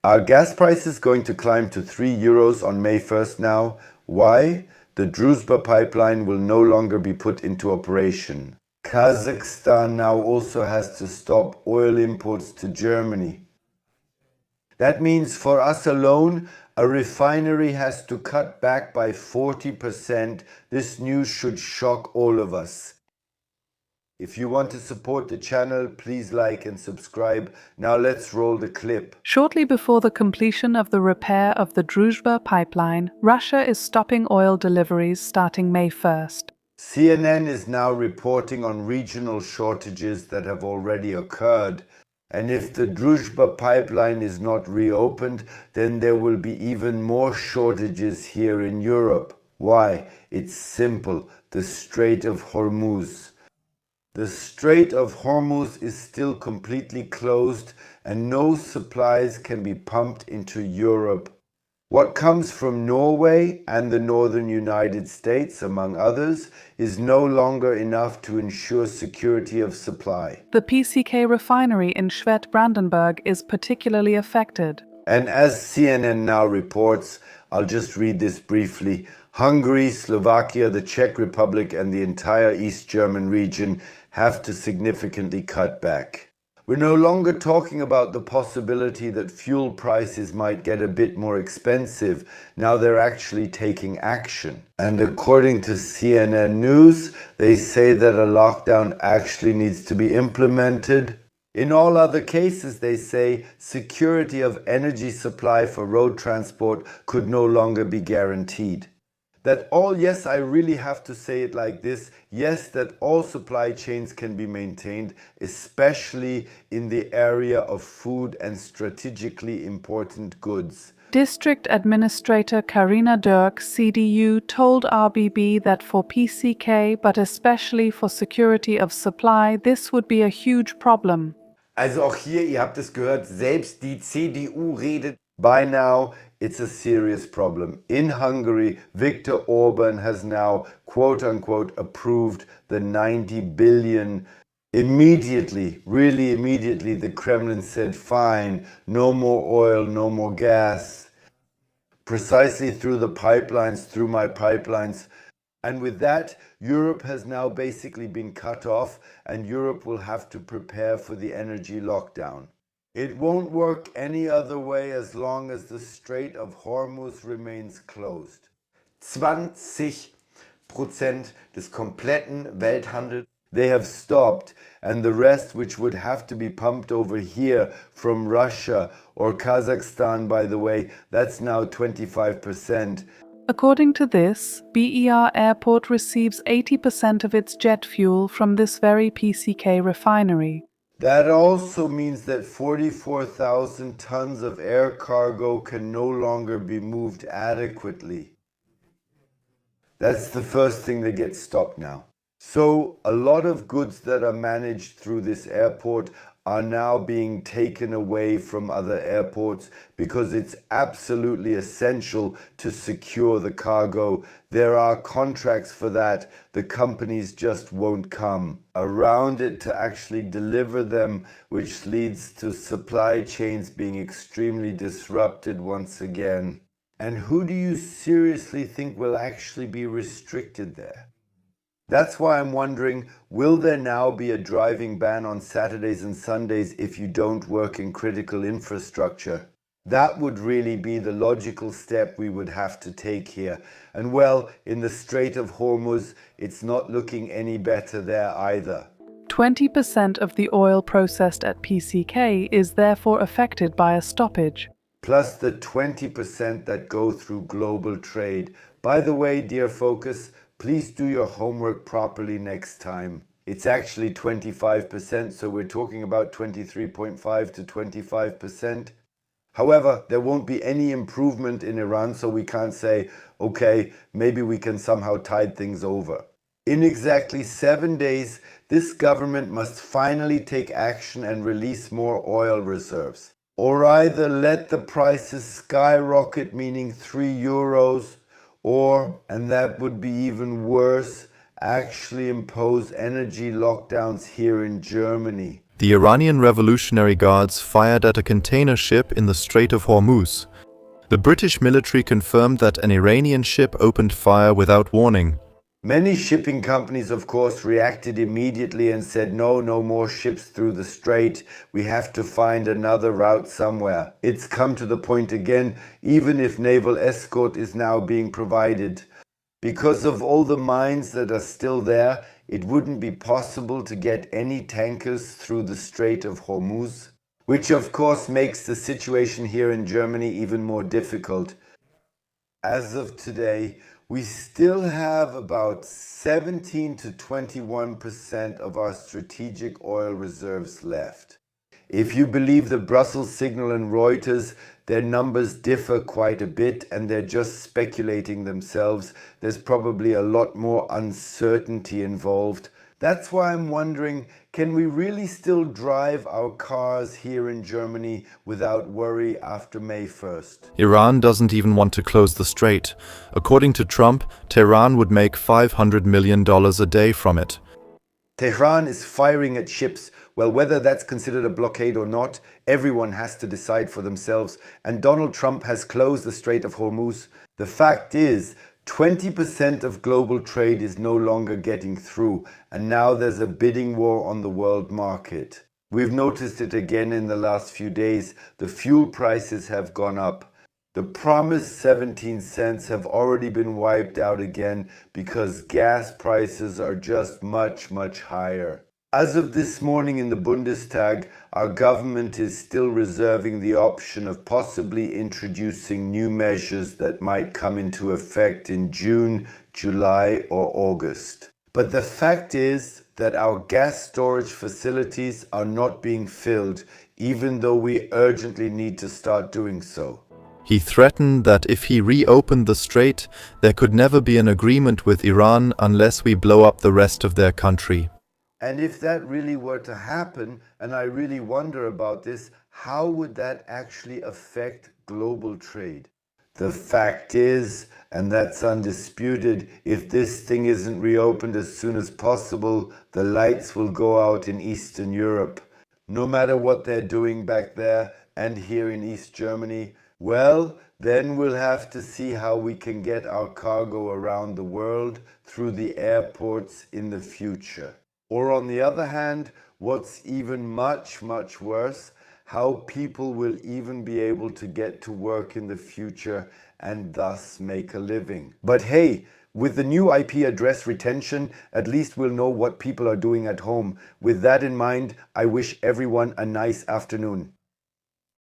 Are gas prices going to climb to 3 euros on May 1st now? Why? The Druzhba pipeline will no longer be put into operation. Kazakhstan now also has to stop oil imports to Germany. That means for us alone, a refinery has to cut back by 40%. This news should shock all of us. If you want to support the channel, please like and subscribe. Now let's roll the clip. Shortly before the completion of the repair of the Druzhba pipeline, Russia is stopping oil deliveries starting May 1st. CNN is now reporting on regional shortages that have already occurred. And if the Druzhba pipeline is not reopened, then there will be even more shortages here in Europe. Why? It's simple. The Strait of Hormuz. The Strait of Hormuz is still completely closed and no supplies can be pumped into Europe. What comes from Norway and the northern United States, among others, is no longer enough to ensure security of supply. The PCK refinery in Strait Brandenburg is particularly affected. And as CNN now reports, I'll just read this briefly, Hungary, Slovakia, the Czech Republic and the entire East German region have to significantly cut back. We're no longer talking about the possibility that fuel prices might get a bit more expensive. Now they're actually taking action. And according to CNN News, they say that a lockdown actually needs to be implemented. In all other cases, they say, security of energy supply for road transport could no longer be guaranteed. Yes, I really have to say it like this, yes, that all supply chains can be maintained, especially in the area of food and strategically important goods. District Administrator Karina Dirk, CDU, told RBB that for PCK, but especially for security of supply, this would be a huge problem. Also auch hier, ihr habt es gehört, selbst die CDU redet. By now, it's a serious problem. In Hungary, Viktor Orban has now, quote-unquote, approved the 90 billion. Immediately, really immediately, the Kremlin said, fine, no more oil, no more gas. Precisely through the pipelines, through my pipelines. And with that, Europe has now basically been cut off and Europe will have to prepare for the energy lockdown. It won't work any other way as long as the Strait of Hormuz remains closed. 20% des kompletten Welthandels they have stopped, and the rest, which would have to be pumped over here from Russia or Kazakhstan, by the way, that's now 25%. According to this, BER Airport receives 80% of its jet fuel from this very PCK refinery. That also means that 44,000 tons of air cargo can no longer be moved adequately. That's the first thing that gets stopped now. So a lot of goods that are managed through this airport are now being taken away from other airports because it's absolutely essential to secure the cargo. There are contracts for that. The companies just won't come around it to actually deliver them, which leads to supply chains being extremely disrupted once again. And who do you seriously think will actually be restricted there? That's why I'm wondering, will there now be a driving ban on Saturdays and Sundays if you don't work in critical infrastructure? That would really be the logical step we would have to take here. And well, in the Strait of Hormuz, it's not looking any better there either. 20% of the oil processed at PCK is therefore affected by a stoppage. Plus the 20% that go through global trade. By the way, dear Focus, please do your homework properly next time. It's actually 25%, so we're talking about 23.5 to 25%. However, there won't be any improvement in Iran, so we can't say, okay, maybe we can somehow tide things over. In exactly 7 days, this government must finally take action and release more oil reserves. Or either let the prices skyrocket, meaning 3 euros, or, and that would be even worse, actually impose energy lockdowns here in Germany. The Iranian Revolutionary Guards fired at a container ship in the Strait of Hormuz. The British military confirmed that an Iranian ship opened fire without warning. Many shipping companies, of course, reacted immediately and said, no more ships through the Strait. We have to find another route somewhere. It's come to the point again, even if naval escort is now being provided. Because of all the mines that are still there, it wouldn't be possible to get any tankers through the Strait of Hormuz, which of course makes the situation here in Germany even more difficult. As of today, we still have about 17 to 21% of our strategic oil reserves left. If you believe the Brussels Signal and Reuters, their numbers differ quite a bit and they're just speculating themselves. There's probably a lot more uncertainty involved. That's why I'm wondering, can we really still drive our cars here in Germany without worry after May 1st? Iran doesn't even want to close the strait. According to Trump, Tehran would make $500 million a day from it. Tehran is firing at ships. Well, whether that's considered a blockade or not, everyone has to decide for themselves. And Donald Trump has closed the Strait of Hormuz. The fact is, 20% of global trade is no longer getting through, and now there's a bidding war on the world market. We've noticed it again in the last few days. The fuel prices have gone up. The promised 17 cents have already been wiped out again because gas prices are just much higher. As of this morning in the Bundestag, our government is still reserving the option of possibly introducing new measures that might come into effect in June, July, or August. But the fact is that our gas storage facilities are not being filled, even though we urgently need to start doing so. He threatened that if he reopened the strait, there could never be an agreement with Iran unless we blow up the rest of their country. And if that really were to happen, and I really wonder about this, how would that actually affect global trade? The fact is, and that's undisputed, if this thing isn't reopened as soon as possible, the lights will go out in Eastern Europe. No matter what they're doing back there and here in East Germany, well, then we'll have to see how we can get our cargo around the world through the airports in the future. Or on the other hand, what's even much worse, how people will even be able to get to work in the future and thus make a living. But hey, with the new IP address retention, at least we'll know what people are doing at home. With that in mind, I wish everyone a nice afternoon.